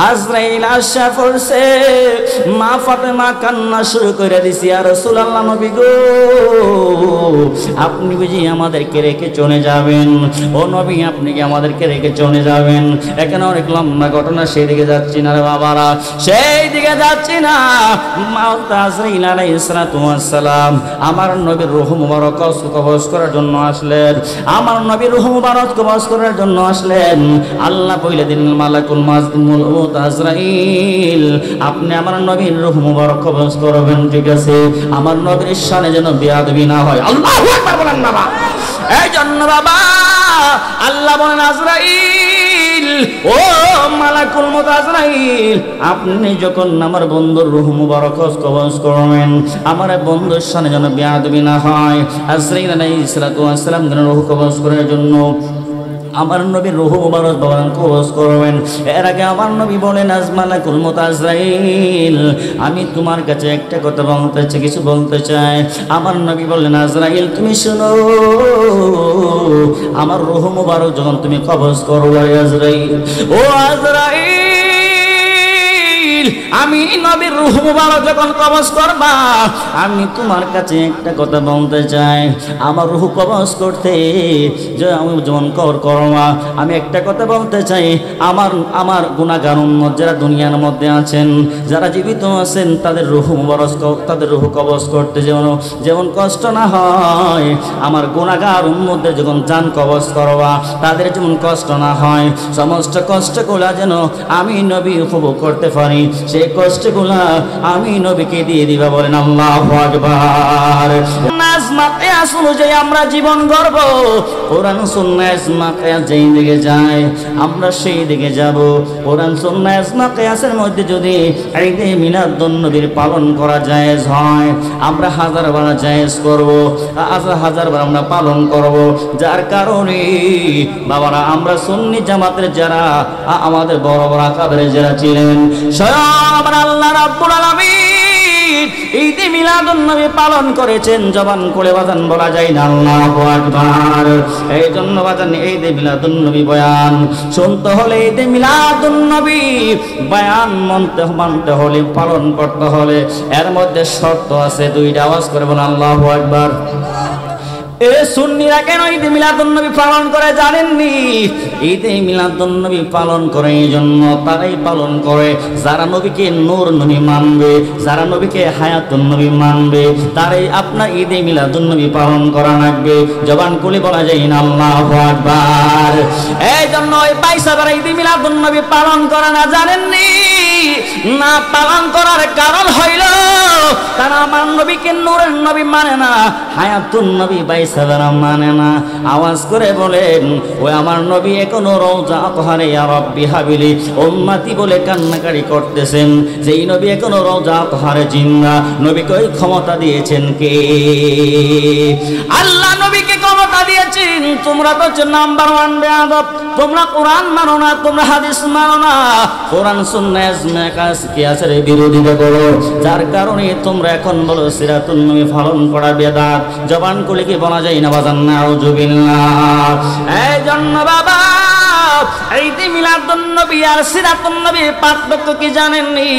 আজরাইল আসা পড়ছে, মা ফাতেমা কান্না শুরু করে দিছি, ইয়া রাসূলুল্লাহ নবী গো আপনি বুঝি আমাদেরকে রেখে চলে যাবেন? ও নবী আপনি কি আমাদেরকে রেখে চলে যাবেন? এখানে অনেক লম্বা ঘটনা, সেই দিকে যাচ্ছি না রে বাবারা, সেই দিকে যাচ্ছি না। মাওলানা আজরাইল আলাইহিস সালাতু ওয়াস সালাম আমার নবীর রূহ মুবারক কবজ করার জন্য আসলেন, আমার নবীর রূহ মুবারক কবজ করার জন্য আসলেন। আল্লাহ বলে দিলেন মালাকুল মউত আজরাইল আপনি আমার নবীর রূহ মুবারক কবজ করবেন, ঠিক আছে? আমার নবীর শানে যেন বেয়াদবি না হয়। আল্লাহু আকবার বলেন বাবা। এই জন্য বাবা আল্লাহ বলেন আজরাইল, ও মালাকুল মউত আজরাইল আপনি যখন আমার বন্ধুর রূহ মুবারক কবজ করবেন, আমার বন্ধুর শানে যেন বেয়াদবি না হয়। আজরাইল আলাইহিস সালাতু ওয়াস সালাম রূহ কবজ করার জন্য আমার নবীর রূহ মুবারক কবজ করবেন। এর আগে আমার নবী বলেন আজমালাকুল মউত আজরাইল আমি তোমার কাছে একটা কথা বলতে চাই, কিছু বলতে চাই। আমার নবী বললেন আজরাইল তুমি শুনো, আমার রূহ মুবারক যখন তুমি কবজ করবে আজরাইল, ও আজরাইল আমি নবীর রূহ মুবারক যখন কবজ করবা, আমি তোমার কাছে একটা কথা বলতে চাই। আমার রূহ কবজ করতে যে আমি যেমন করবা, আমি একটা কথা বলতে চাই, আমার গুনাহগার উম্মত যারা দুনিয়ার মধ্যে আছেন, যারা জীবিত আছেন, তাদের রূহ মুবারক তাদের রূহ কবজ করতে যেমন কষ্ট না হয়, আমার গুনাহগার উম্মতদের যখন জান কবজ করবা তাদের যেমন কষ্ট না হয়, সমস্ত কষ্টগুলা যেন আমি নবী উপভোগ করতে পারি, সেই কষ্টগুলা আমি নবীকে দিয়ে দিবা। বলেন আল্লাহু আকবার। নাজমা কিয়াস অনুযায়ী আমরা জীবন গড়ব, কোরআন সুন্নাহ ইজমা কিয়াস যেই দিকে যায় আমরা সেই দিকে যাব। কোরআন সুন্নাহ ইজমা কিয়াসের মধ্যে যদি ঈদে মিলাদুন নবীর পালন করা জায়েজ হয়, আমরা হাজারবার জায়েজ করব, হাজারবার আমরা পালন করব। যার কারণে বাবারা আমরা সুন্নি জামাতের যারা আমাদের বড় বড় আকাবের যারা ছিলেন, স্বয়ং আল্লাহ রাব্বুল আলামিন ঈদে মিলাদুন নবী পালন করেছেন, জবান করে বাজান বলা যায় না আল্লাহু আকবার। এই জন্য বাজান ঈদে মিলাদুন নবী বয়ান শুনতে হলে, ঈদে মিলাদুন নবী বয়ান মানতে হলে, পালন করতে হলে এর মধ্যে শর্ত আছে দুইটা, আওয়াজ করে বলেন আল্লাহু আকবার। এ সুন্নিরা কেন ঈদে মিলাদুন নবী পালন করে জানেননি? ঈদে মিলাদুন নবী পালন করে এই জন্য, তারাই পালন করে যারা নবীকে নূর নবী মানবে, যারা নবীকে হায়াতুন নবী মানবে, তারাই আপনার ঈদে মিলাদুন নবী পালন করা লাগবে। জবান খুলে বলা যায় না আল্লাহু আকবার। এই জন্য ওই পয়সারা ঈদে মিলাদুন নবী পালন করে না জানেননি? না পালন করার কারণ হইল তারা আমার নবীকে নূরের নবী মানে না, হায়াতুন নবী বাইসারা মানে না। আওয়াজ করে বলেন ওই আমার নবী এখনো রওজা আতহারে ইয়া রাব্বি হাবিলি উম্মতি বলে কান্নাকারি করতেছেন, যেই নবী এখনো রওজা আতহারে জিন্দা। নবীকে ওই ক্ষমতা দিয়েছেন কে? আল্লাহ নবীকে ক্ষমতা দিয়েছেন। তোমরা তো হচ্ছে নাম্বার 1 বেয়াদব, তোমরা কোরআন মানো না, তোমরা হাদিস মানো না, কোরআন সুন্নাহ ইজমা কিয়াসের বিরোধিতা করো, যার কারণে তোমরা এখন বলো সিরাতুন নবী পালন করা বেদাত। জবান খুলে কি বলা যায় না বাজান? নাউজুবিল্লাহ। এই জন্য বাবা ঈদে মিলাদুন নবী আর সিরাতুন নবী পার্থক্য কি জানেননি?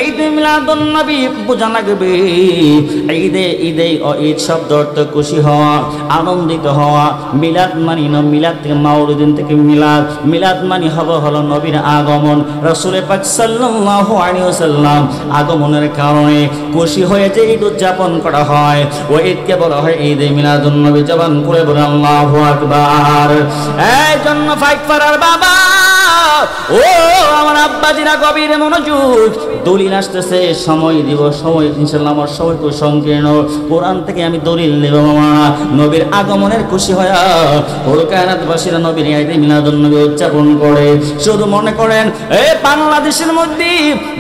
ঈদে মিলাদুন নবী বোঝা লাগবে। ঈদ শব্দ অর্থ খুশি হওয়া, আনন্দিত হওয়া। মিলাদ মানি না, মিলাদ থেকে মাউলিদিন থেকে মিলাদ, মিলাদ মানি হলো নবীর আগমন। রাসূল পাক সাল্লাল্লাহু আলাইহি ওয়াসাল্লাম আগমনের কারণে খুশি হয়ে যে ঈদ উদযাপন করা হয়, ওই ঈদকে বলা হয় ঈদে মিলাদুন নবী। জবান করে বলে আল্লাহু আকবার। এই জন্য ফাইক ফারার বাবা, ও আমার আব্বাজিরা গভীর মনোযোগ, দলিল আসতেছে, সময় দিব, সময় ইনশাআল্লাহ আমার সময় খুব সংকীর্ণ। কোরআন থেকে আমি দলিল নেব মামা। নবীর আগমনের খুশি হয়া পুরো কায়নাতবাসীরা নবীর ঈদে মিলাদুন নবী উদযাপন করে। শুধু মনে করেন এই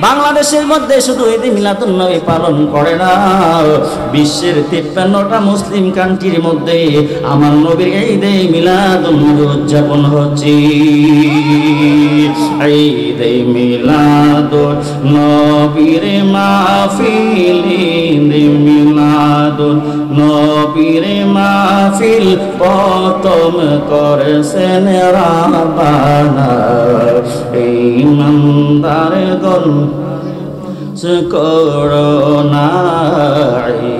বাংলাদেশের মধ্যে শুধু ঈদে মিলাদুন নবী পালন করে না, বিশ্বের 53টা মুসলিম কান্ট্রির মধ্যে আমার নবীর ঈদে মিলাদুন নবী উদযাপন হচ্ছে। ঈদে মিলাদুন নবীর মাহফিল ঈদ মিলাদুন নবীর মাহফিল প্রথম করেছেন রাব্বানা ইমানদারগণ করোনা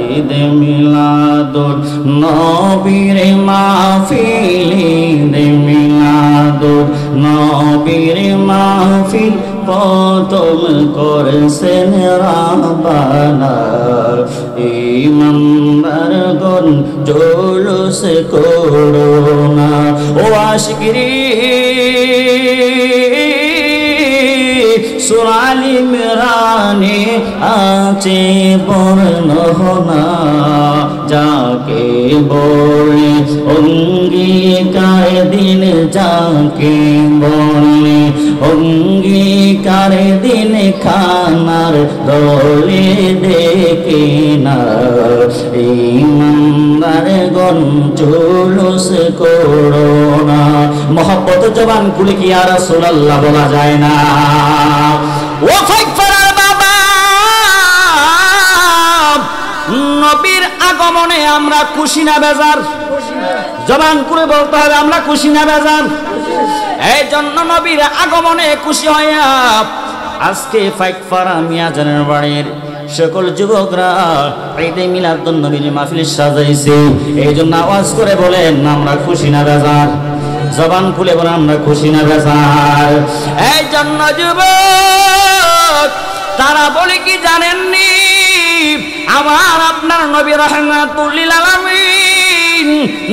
ঈদ মিলাদুন নবীর মাহফিল ঈদ মিলাদুন নবীর মাহফিল প্রথম করেছেন রাব্বানা ইমানদারগণ জুলুস করোনা ও আশিকরি সূরা আল ইমরানে আছে বর্ণনা যাকে বলে অঙ্গীকার দিন যাকে বলে অঙ্গীকার দিন খানার দলে দেখে না ইমানদারগণ জুলুস করোনা মহব্বত জবান খুলে কি আর রাসূলুল্লাহ বলা যায় না ও ফাইফারার বাবা নবীর আগমনে আমরা খুশি না বেজার জবান করে বলতে হবে আমরা খুশি না বেজার এই জন্য নবীর আগমনে খুশি হইয়া আজকে ফাইফারা মিয়াজানের বাড়ির সকল যুবকরা ঈদে মিলাদুন নবীর মাহফিল সাজাইছে এই জন্য আওয়াজ করে বলেন আমরা খুশি না বেজার জবান খুলে বলেন আমরা খুশি না বেজার এই জন্য যুবক তারা বলে কি জানেননি আমার আপনার নবী রাহমাতুল লিল আলামিন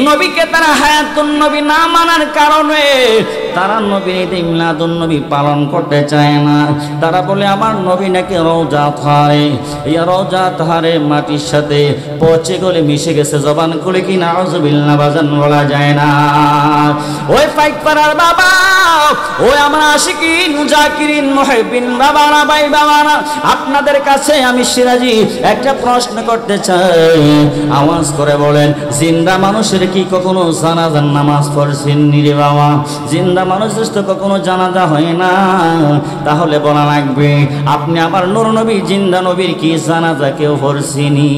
নবীকে তারা হায়াতুন নবী না মানার কারণে তারা নবীর ঈদে মিলাদুন নবী পালন করতে চায় না তারা বলে আমার নবী নাকি রওজা তাহারে এই রওজা তাহারে মাটির সাথে পচে গলে মিশে গেছে জবান করে কি নাউজুবিল্লাহ বাজান বলা যায় না ওই পাইকপাড়ার বাবা ওই আমরা আশিকিন জাকিরিন মুহিবিন বাবারা ভাই বাবারা আপনাদের কাছে আমি সিরাজি একটা প্রশ্ন করতে চাই আওয়াজ করে বলেন জিন্দা মানুষের কি কখনো জানাজার নামাজ পড়ছেন রে বাবা জিন্দা মানুষের তো কখনো জানাজা হয় না তাহলে বলা লাগবে আপনি আমার নূর নবী জিন্দা নবীর কি জানাজা কেউ পড়ছেনি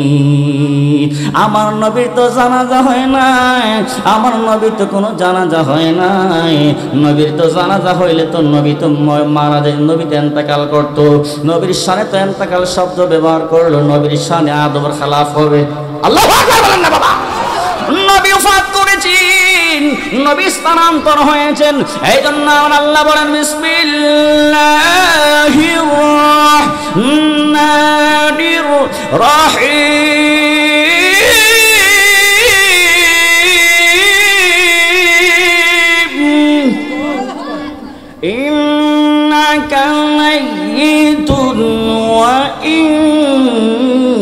আমার নবীর তো জানাজা হয় না আমার নবীর তো কোনো জানাজা হয় না নবীর তো জানাজা হইলে তো নবী তো মারা যায় নবী তো ইন্তেকাল করতো নবীর শানে তো ইন্তেকাল শব্দ ব্যবহার করলো নবীর শানে আদবের খেলাফ হবে আল্লাহু আকবার বলেন না বাবা নবী ওফাত করেছেন নবী স্থানান্তর হয়েছেন এই জন্য আল্লাহ বলেন বিসমিল্লাহির রাহমানির রহিম ইন্নাকা মাইয়িতুন ওয়া ইন্নাহুম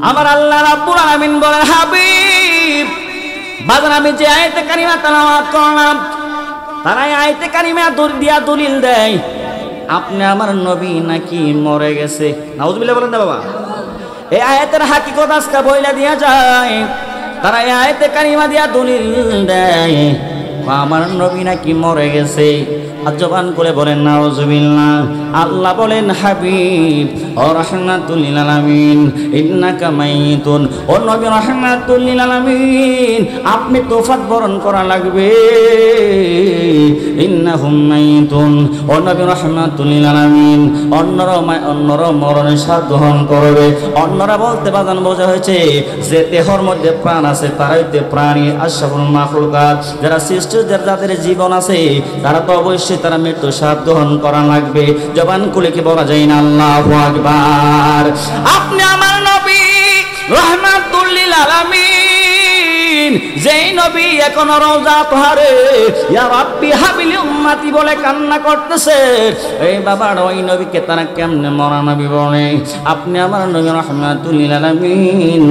আমার আল্লাহ রাব্বুল আলামিন বলেন হাবিব বাজার আমি যে আয়াতে কারিমা তেলাওয়াত করলাম তারা আয়াতে কারিমা দিয়া দলিল দেয় আপনি আমার নবী নাকি মরে গেছে নাউজুবিল্লাহ বলেন না বাবা এই আয়াতের হাকিকত আজকে বইলা দিয়া যায় তারা এই আয়াতে কারিমা দিয়া দলিল দেয় আমার নবী নাকি মরে গেছে আর জবান করে বলেন নাউজুবিল্লাহ আল্লাহ বলেন হাবিব ও রাহমাতুল লিল আলামিন ইন্নাকা মাইতুন ও নবী রাহমাতুল লিল আলামিন আপনি তোফাত বরণ করা লাগবে ইন্নাহুম মাইতুন ও নবী রাহমাতুল লিল আলামিন অন্যরা মরণের স্বাদ গ্রহণ করবে অন্যরা বলতে বাজান বোঝা হয়েছে যে দেহর মধ্যে প্রাণ আছে তারাই তো প্রাণী আশরাফুল মাখলুকাত যারা সৃষ্টি যাদের জীবন আছে তারা তো অবশ্যই তারা মৃত্যু স্বাদ গ্রহণ করা লাগবে জবান খুলে কি বলা যায় না আল্লাহু আকবার আপনি আমার নবী রাহমাতুল লিল আলামিন যেই নবী এখন রওজা তাহারে ইয়া রাব্বি হাবিলি রহমাতি বলে কান্না করতেছে। এই বাবার ওই নবীকে তারা কেমনে মরা নবী বলে? আপনি আমার নবী রহমাতুল লিল আলামিন,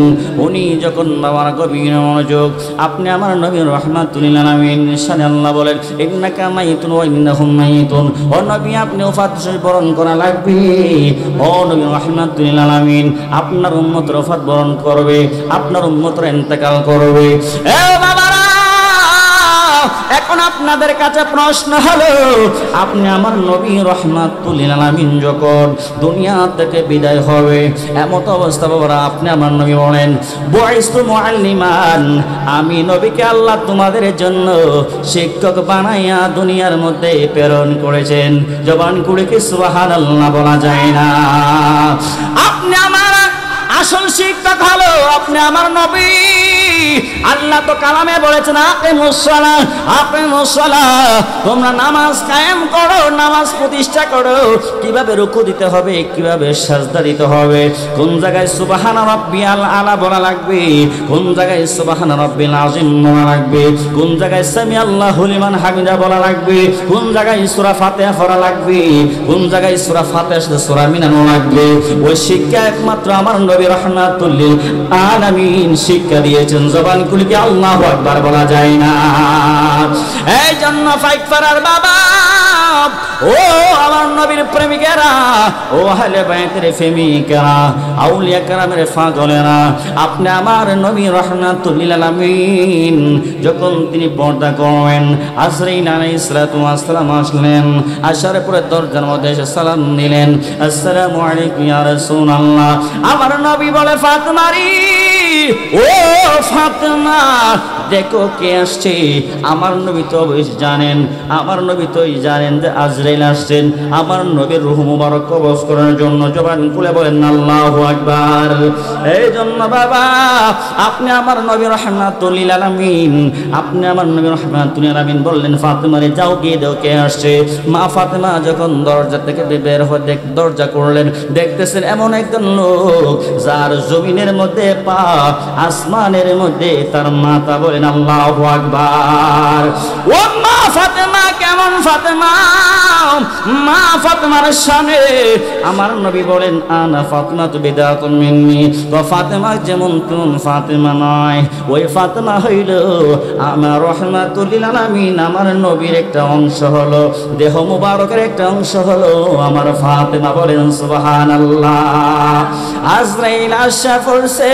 উনি যখন বাবার গভীর মনোযোগ, আপনি আমার নবী রহমাতুল লিল আলামিন শানে আল্লাহ বলেন ইন্নাকা মাইতুন ওয়া ইন্নাহুম মাইতুন। ও নবী আপনি ওফাত বরণ করা লাগবে। ও নবী রহমাতুল লিল আলামিন, আপনার উম্মত ওফাত বরণ করবে, আপনার উম্মত ইন্তেকাল করবে। এ বাবারা, এখন আপনাদের কাছে প্রশ্ন হলো, আপনি আমার নবী রহমাতুল লিল আলামিন যখন দুনিয়া থেকে বিদায় হবে, এমত অবস্থা বাবারা আপনি আমার নবী বলেন বুইস্তু মুআল্লিমান, আমি নবীকে আল্লাহ তোমাদের জন্য শিক্ষক বানাইয়া দুনিয়ার মধ্যে প্রেরণ করেছেন। জবান খুলে কি সুবহানাল্লাহ বলা যায় না? আপনি আমার আসল শিক্ষক হলো আপনি আমার নবী। আল্লাহ তো কালামে বলেছেন আকিমুস সালাহ, আকিমুস সালাহ, তোমরা নামাজ কায়েম করো, নামাজ প্রতিষ্ঠা করো। কিভাবে রুকু দিতে হবে, কিভাবে সাজদা দিতে হবে, কোন জায়গায় সুবহান রাব্বিয়াল আলা বলা লাগবে, কোন জায়গায় সুবহান রাব্বিল আযীম বলা লাগবে, কোন জায়গায় সামি আল্লাহু লিমান হামিদা বলা লাগবে, কোন জায়গায় সূরা ফাতিহা পড়া লাগবে, কোন জায়গায় সূরা ফাতিহার সাথে সূরা মিলানো লাগবে। ওই শিক্ষা একমাত্র আমার নবী রহমাতুল লিল আলামিন শিক্ষা দিয়েছেন। জবান খুলে কি আল্লাহু আকবার বলা যায় না? এই জন্য ফাইক ফারার বাবা, ও আমার নবীর প্রেমিকেরা, ও আহলে বাইতের প্রেমিকেরা, আউলিয়া কেরামের পাগলেরা, আপনি আমার নবী রহমাতুল লিল আলামিন যখন তিনি পর্দা করেন, আজরাইল আলাইহিস সালাতু ওয়াস সালাম আসলেন, আসার পরে দরজার মধ্যে এসে সালাম দিলেন, আসসালামু আলাইকুম ইয়া রাসূলুল্লাহ। আমার নবী বলে ফাতেমা রে, ও ফাতেমা দেখো কে আসছে। আমার নবী তো জানেন, আমার নবী তো জানেন যে আজরাইল আসছেন আমার নবীর রূহ মুবারক কবজ করার জন্য। জবান খুলে বলেন আল্লাহু আকবার। এই জন্য বাবা আপনি আমার নবী রহমাতুল লিল আলামিন, আপনি আমার নবী রহমাতুল লিল আলামিন বললেন ফাতেমা রে যাও গিয়ে দাও কে আসছে। মা ফাতেমা যখন দরজা থেকে বের হয়ে দরজা করলেন, দেখতেছেন এমন একজন লোক যার জমিনের মধ্যে পা, আসমানের মধ্যে তার মাথা। বলেন আল্লাহু আকবার। ও মা ফাতেমা কেমন ফাতেমা? মা ফাতেমার সামনে আমার নবী বলেন আনা ফাতেমা তু বিদাতুম মিন্নি। তো ফাতেমা যেমন তেমন ফাতেমা নয়, ওই ফাতেমা হইল আমার রহমাতুল লিল আলামিন, আমার নবীর একটা অংশ হলো, দেহ মুবারকের একটা অংশ হলো আমার ফাতেমা। বলেন সুবহানাল্লাহ। আজরাইল আসা পড়ছে,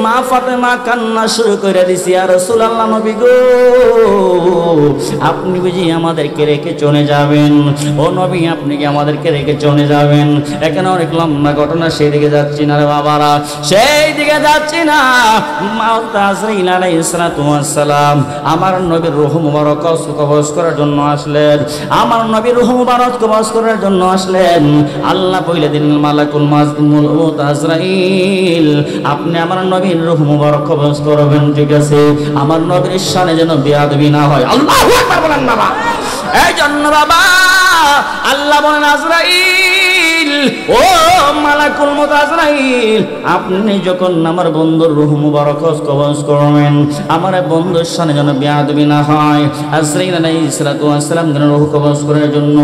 মা ফাতেমা কান্না শুরু করে দিছে, ইয়া রাসূলুল্লাহ নবী গো আপনি বুঝি আমাদেরকে রেখে চলে যাবেন? ও নবী আপনি কি আমাদেরকে রেখে চলে যাবেন? এখানে অনেক লম্বা ঘটনা, সেই দিকে যাচ্ছি না রে বাবারা, সেই দিকে যাচ্ছি না। আজরাইল আলাইহিস সালাতু ওয়াস সালাম আমার নবীর রূহ মুবারক কবজ করার জন্য আসলেন, আমার নবীর রূহ মুবারক কবজ করার জন্য আসলেন। আল্লাহ বলে দিলেন মালাকুল মাউত আজরাইল আপনি আমার নবীর রূহ মুবারক কবজ করবেন, ঠিক আছে? আমার নবীর শানে যেন বেয়াদবি না হয়। আল্লাহু আকবার বলেন বাবা। এই জন্য বাবা আল্লাহ বলেন আজরাইল, ও মালাকুল মউত আজরাইল আপনি যখন আমার বন্ধুর রূহ মুবারক কবজ করবেন, আমার বন্ধুর শানে যেন বেয়াদবি না হয়। আজরাইল আলাইহিস সালাতু ওয়াস সালাম রূহ কবজ করার জন্য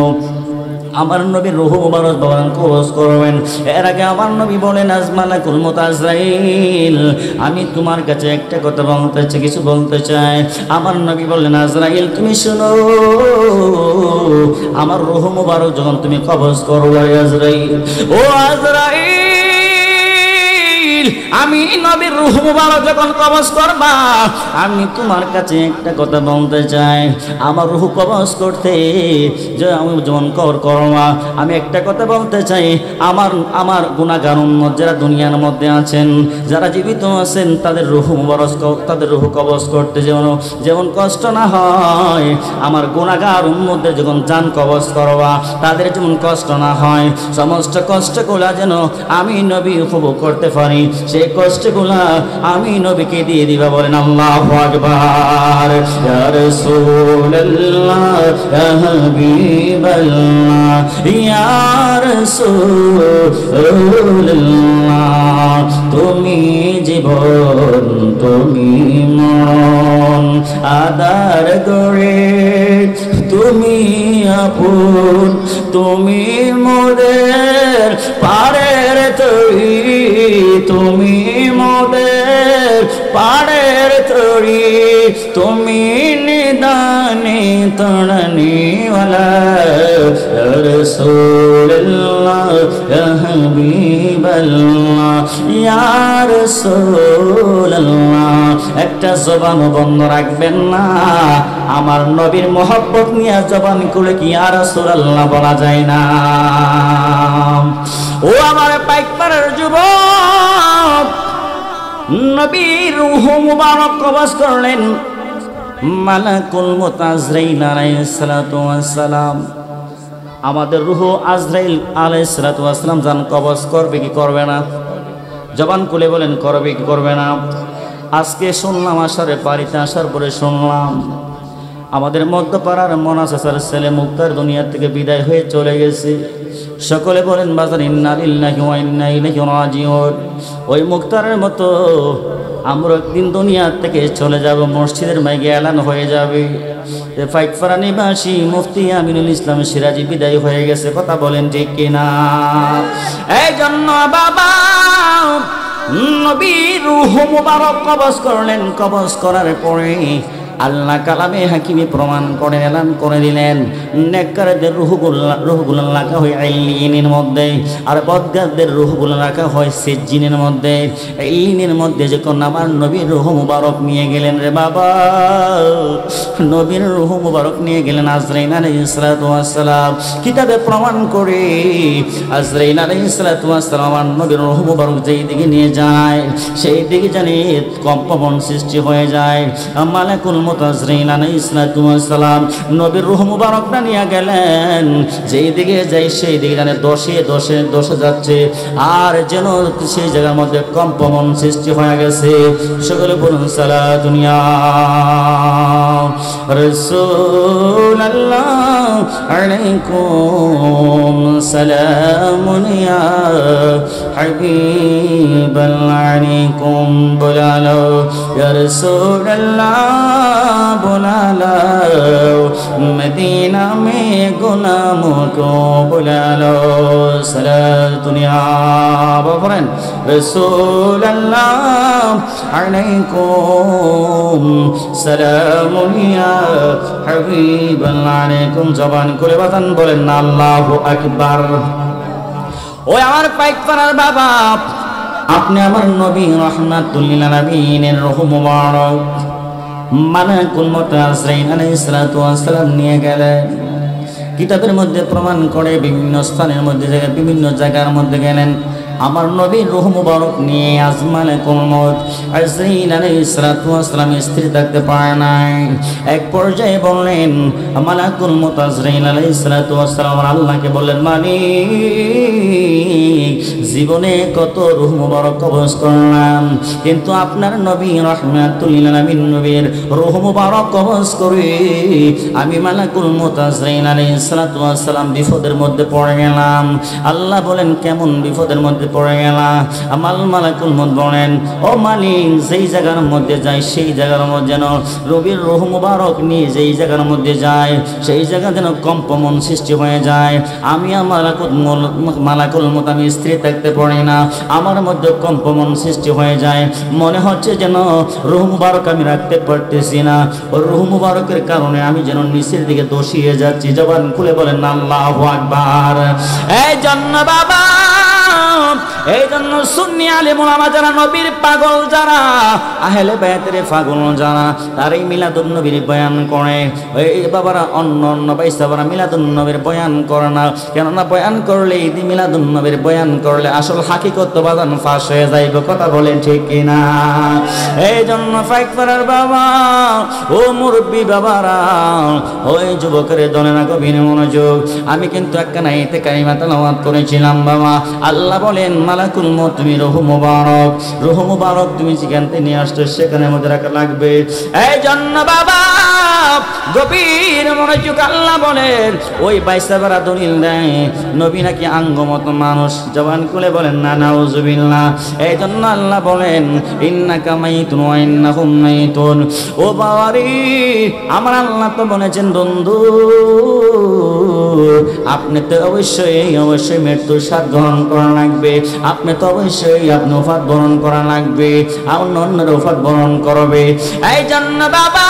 আমার নবীর রূহ মুবারক কবজ করবেন। এর আগে আমার নবী বলেন আজমালাকুল মউত আজরাইল আমি তোমার কাছে একটা কথা বলতে চাই, কিছু বলতে চাই। আমার নবী বললেন আজরাইল তুমি শুনো, আমার রূহ মুবারক যখন তুমি কবজ করবে আজরাইল, ও আজরাইল আমি নবীর রূহ মুবারক যখন কবজ করবা, আমি তোমার কাছে একটা কথা বলতে চাই। আমার রূহ কবজ করতে যে আমি যেমন করবা, আমি একটা কথা বলতে চাই। আমার গুনাহগার উম্মত যারা দুনিয়ার মধ্যে আছেন, যারা জীবিত আছেন, তাদের রূহ মুবারক, তাদের রূহ কবজ করতে যেমন কষ্ট না হয়, আমার গুনাহগার উম্মতদের যখন জান কবজ করবা তাদের যেমন কষ্ট না হয়, সমস্ত কষ্টগুলা যেন আমি নবী উপভোগ করতে পারি, সেই কষ্টগুলা আমি নবীকে দিয়ে দিবা। বলেন আল্লাহু আকবার। ইয়া রাসূলুল্লাহ ইয়া হাবিবাল্লাহ ইয়া রাসূলুল্লাহ তুমি জীবন তুমি মরণ আদার করে, তুমি আপন, তুমি মোদের পাড়ের তরি, তুমি মোদের পাড়ের তরি, তুমি নিদানে তড়নিওয়ালা ইয়া রাসূলুল্লাহ ইয়া হাবিবাল্লাহ ইয়া রাসূলুল্লাহ। একটা জবান বন্ধ রাখবেন না, আমার নবীর মোহব্বত নিয়ে জবান খুলে কি ইয়া রাসূলুল্লাহ বলা যায় না? ও আমার পাইকপাড়ার যুবক, নবীর রূহ মুবারক কবজ করলেন মালাকুল মউত আজরাইল আলাইহিস সালাতু ওয়াস সালাম। আমাদের রূহ আজরাইল আলাইহিস সালাতু ওয়াস সালাম জান কবজ করবে কি করবে না? জবান খুলে বলেন করবে কি করবে না? আজকে শুনলাম, আসারে বাড়িতে আসার পরে শুনলাম আমাদের মধ্যপাড়ার মোনাসার ছেলে মুক্তার দুনিয়া থেকে বিদায় হয়ে চলে গেছে। সকলে বলেন বাজার ইন্না লিল্লাহি ওয়া ইন্না ইলাইহি রাজিউন। ওই মুক্তারের মতো আমরা একদিন দুনিয়া থেকে চলে যাব, মসজিদের মাইকে এলান হয়ে যাবে পাইকপাড়া নিবাসী মুফতি আমিনুল ইসলাম সিরাজি বিদায় হয়ে গেছে। কথা বলেন ঠিক কিনা? এই জন্য বাবা নবীর রূহ মুবারক কবজ করলেন। কবজ করার পরে আল্লাহ কালামে হাকিমে প্রমাণ করে এলান করে দিলেন, নেককারদের রূহগুলো রাখা হয় ইলিনের মধ্যে, আর বদগারদের রূহগুলো রাখা হয় সিজ্জিনের মধ্যে। ইলিনের মধ্যে যখন আমার নবীর রূহ মুবারক নিয়ে গেলেন রে বাবা, নবীর রূহ মুবারক নিয়ে গেলেন আজরাইল আলাইহিস সালাতু ওয়াস সালাম। কিতাবে প্রমাণ করে আজরাইল আলাইহিস সালাতু ওয়াস সালাম আমার নবীর রূহ মুবারক যেই দিকে নিয়ে যায় সেই দিকে জানি কম্পন সৃষ্টি হয়ে যায়। মালাকুল মউত আজরাইল আলাইহিস সালাতু ওয়াস সালাম নবীর রূহ মুবারকটা নিয়ে গেলেন, যেই দিকে যাই সেই দিকে জানে দশে যাচ্ছে, আর যেন সেই জায়গার মধ্যে কম্পন সৃষ্টি হয়ে গেছে। সকলে বলুন সালাতুন ইয়া রাসূলুল্লাহ আলাইকুম সালামুন ইয়া হাবিবাল্লাহ আলাইকুম বুলালো ইয়া রাসূলুল্লাহ বুলালো মদিনা মে গুনামোं को बुला लो সালাতুন ইয়া বলেন রাসূলুল্লাহ আলাইকুম সালামুন ইয়া হাবিবাল্লাহ আলাইকুম। জবান খুলে বাতান বলেন আল্লাহু আকবার। ওই আমার পাইকপাড়ার বাবা, আপনি আমার নবী রাহমাতুল লিল আলামিনের রূহ মুবারক মালাকুল মউত আজরাইল আলাইহিস সালাতু ওয়াস সালাম নিয়ে গেলেন। কিতাবের মধ্যে প্রমাণ করে বিভিন্ন স্থানের মধ্যে বিভিন্ন জায়গার মধ্যে গেলেন, আমার নবীর রূহ মুবারক নিয়ে মালাকুল মউত আজরাইল আলাইহিস সালাতু ওয়াস সালাম স্থির থাকতে পারে নাই। এক পর্যায়ে বললেন মালাকুল মউত আজরাইল আলাইহিস সালাতু ওয়াস সালাম আল্লাহকে বললেন, মালিক জীবনে কত রূহ মুবারক কবজ করলাম, কিন্তু আপনার নবী রাহমাতুল লিল আলামিন নবীর রূহ মুবারক কবজ করে আমি মালাকুল মউত আজরাইল আলাইহিস সালাতু ওয়াস সালাম বিপদের মধ্যে পড়ে গেলাম। আল্লাহ বলেন কেমন বিপদের মধ্যে পড়ে গেলা? মালাকুল মউত বলেন, ও মালিক যেই জায়গার মধ্যে যায় সেই জায়গার মধ্যে যেন নবীর রূহ মুবারক নিয়ে যেই জায়গার মধ্যে যায় সেই জায়গা যেন কম্পন সৃষ্টি হয়ে যায়। আমি মালাকুল মউত আমি স্থির থাকতে পারি না, আমার মধ্যে কম্পন সৃষ্টি হয়ে যায়, মনে হচ্ছে যেন রূহ মুবারক আমি রাখতে পারতেছি না। ওই রূহ মুবারকের কারণে আমি যেন নিচের দিকে দশিয়ে যাচ্ছি। জবান খুলে বলেন আল্লাহু আকবার। এই জন্য বাবা, এই জন্য সুন্নি আলেম ওলামা যারা নবীর পাগল, যারা আহলে বায়াতের পাগল যারা, তারাই মিলাদুন নবীর বয়ান করে। এই বাবারা অন্য বাইসাবারা মিলাদুন নবীর বয়ান করে না, কেননা বয়ান করলে ঈদ মিলাদুন নবীর বয়ান করলে আসল হাকিকত বাদান ফাঁস হয়ে যাইব। কথা বলেন ঠিক কিনা? এই জন্য পাইকপাড়ার বাবা, ও মুরব্বী বাবারা, ওই যুবকের দলে না গভীর মনোযোগ। আমি কিন্তু একটা নাইতে কালিমা তেলাওয়াত করেছিলাম বাবা। আল্লাহ বলেন মালাকুল মউত তুমি রূহ মুবারক তুমি যেখান থেকে নিয়ে আসছো সেখানের মধ্যে রাখা লাগবে। এই জন্য বাবা গভীর মনোযোগ আল্লাহ বলেন ওই বাইসাবারা দলিল দেয় নবী নাকি আঙ্গমত মানুষ, জবান খুলে বলেন না নাউজুবিল্লাহ। এই জন্য আল্লাহ বলেন ইন্নাকা মাইতুন ওয়া ইন্নাহুম মাইতুন। ও বাবারি আমার আল্লাহ তো বলেছেন বন্ধু আপনি তো অবশ্যই মৃত্যুর স্বাদ গ্রহণ করা লাগবে, আপনি তো অবশ্যই আপনি ওফাত বরণ করা লাগবে, অন্যের ওফাত বরণ করবে। এই জন্য বাবা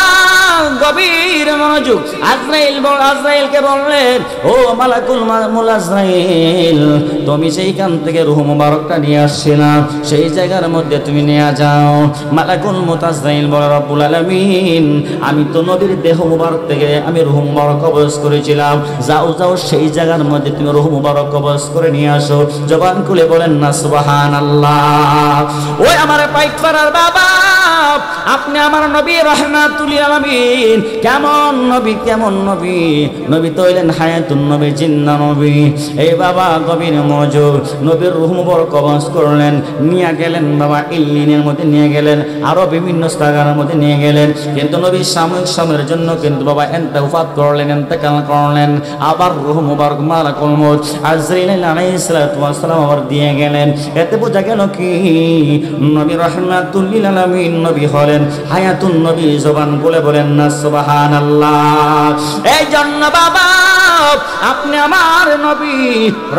গভীর মনোযোগ আজরাইলকে বললেন ও মালাকুল আজরাইল তুমি সেইখান থেকে রূহ মুবারকটা নিয়ে আসছিলাম সেই জায়গার মধ্যে তুমি নিয়ে যাও। মালাকুল মউত আজরাইল বলে রব্বুল আলামিন আমি তো নবীর দেহ মুবারক থেকে আমি রূহ মুবারক কবজ করেছিলাম, যাও সেই জায়গার মধ্যে তুমি রূহ মুবারক কবজ করে নিয়ে আসো। জবান খুলে বলেন না সুবহানাল্লাহ। ওই আমার পাইকপাড়ার বাবা আপনি আমার নবী রাহমাতুল লিল আলামিন কেমন নবী নবী তো হইলেন হায়াতুন নবী জিন্দা নবী। এই বাবা গভীর মনোযোগ নবীর রূহ মুবারক কবজ করলেন নিয়ে গেলেন বাবা ইল্লিনের মধ্যে নিয়ে গেলেন আরো বিভিন্ন জায়গার মধ্যে নিয়ে গেলেন, কিন্তু নবী সাময়িক সময়ের জন্য কিন্তু বাবা ইন্তেকাল করলেন। আবার রূহ মুবারক মালাকুল মউত আজরাইল আলাইহিস সালাতু ওয়াস সালাম আবার দিয়ে গেলেন। এতে বোঝা গেল কি নবী রাহমাতুল লিল আলামিন নবী হলেন হায়াতুন নবী। জবান বলে বলেন না সুবহানাল্লাহ। এই জন্য বাবা আপনি আমার নবী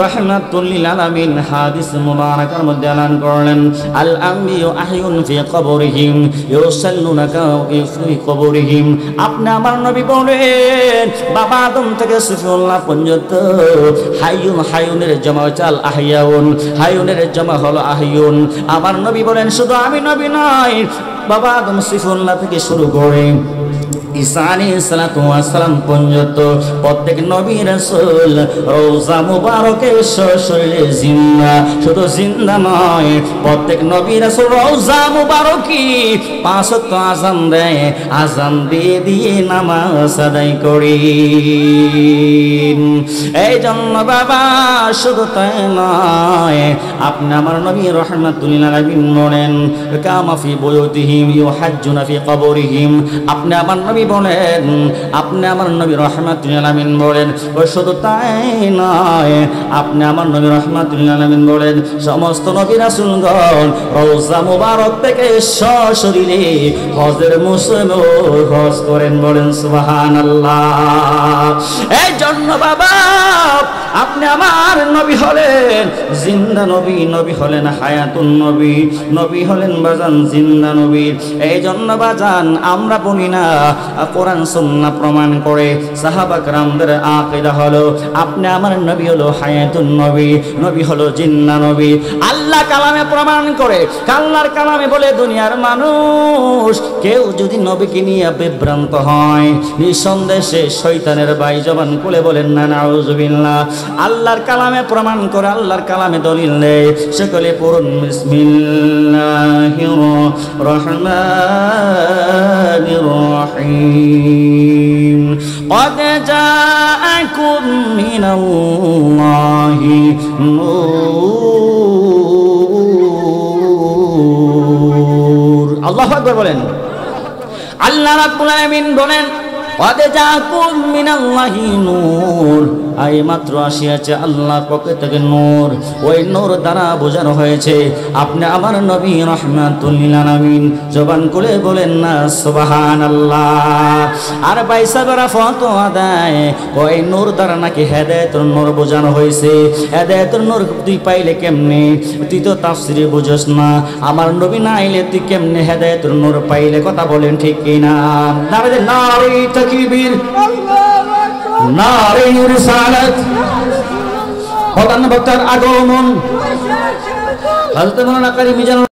রাহমাতুল লিল আলামিন হাদিস মুবারাকার মধ্যে এলান করলেন আল আম্বিয়া আহয়ুন ফি কবরিহিম ইউসাল্লুনা ফি কবরিহিম। আপনি আমার নবী বলেন বাবা আদম থেকে সফিউল্লাহ পর্যন্ত হায়ুনের জমা হচ্ছে আল আহয়াউন, হায়ুনের জমা হলো আহয়ুন। আমার নবী বলেন শুধু আমি নবী নয় বাবা আদম সফিউল্লাহ থেকে শুরু করে ঈসা আলাইহিস সালাতু ওয়াস সালাম পর্যন্ত প্রত্যেক নবী রাসূল রওজা মুবারকে শরীরে জিন্দা, শুধু জিন্দা নয় প্রত্যেক নবী রাসূল রওজা মুবারকি 5 ওয়াক্ত আযান দেয়, আযান দিয়ে নামাজ আদায় করি। এই জন্য বাবা শুধু তাই নয় আপনি আমার নবী রাহমাতুল লিল আলামিন বলেন কামা ফি বুয়ুতিহিম ইউহাজ্জুনা ফি কবরিহিম। আপনি আমার নবী বলেন আপনি আমার নবী রাহমাতুল লিল আলামিন বলেন শুধু তাই নয় আপনি আমার নবী রাহমাতুল লিল আলামিন বলেন সমস্ত নবী রাসূলগণ রওজা মুবারক থেকে সশরীরে হজের মৌসুমে হজ করেন। বলেন সুবহানাল্লাহ। এই জন্য বাবা আপনি আমার নবী হলেন জিন্দা নবী হলেন হায়াতুন নবী হলেন বাজান জিন্দা নবী। এই জন্য বাজান আমরা বলি না কোরআন সুন্নাহ প্রমাণ করে সাহাবা کرامদের আকীদা হলো আপনি আমার নবী হলো হায়াতুন নবী হলো জিন্দা নবী। আল্লাহ কালামে প্রমাণ করে আল্লাহর কালামে বলে দুনিয়ার মানুষ কেউ যদি নবীকে নিয়ে বিভ্রান্ত হয় নিঃসন্দেহে শয়তানের ভাই। জবান খুলে বলেন না নাউজুবিল্লাহ। আল্লাহর কালামে প্রমাণ করে আল্লাহর কালামে দলিল নেই সকলে পড়ুন বিসমিল্লাহির রহমানির রহিম। قد جاءكم من الله نور। আল্লাহু আকবার বলেন। আল্লাহ রাব্বুল আলামিন বলেন قد جاءكم من الله نور। এই মাত্র আসিয়াছে আল্লাহর পক্ষ থেকে নূর। ওই নূর দ্বারা বোঝানো হয়েছে আপনি আমার নবী রাহমাতুল লিল আলামিন। জবান খুলে বলেন না সুবহানাল্লাহ। আর ভাই সাহেবরা ফতোয়া দেয় ওই নূর দ্বারা নাকি হেদায়েতের নূর বোঝানো হয়েছে। হেদায়েতের নূর তুই পাইলে কেমনে? তুই তো তাফসীরে বুঝছ না। আমার নবী না আইলে তুই কেমনে হেদায়েতের নূর পাইলে? কথা বলেন ঠিক কিনা? নারে নারে তাকবীর, নারে রিসালাত, প্রধান বক্তার আগমন। হযরত মাওলানা কারি মিজান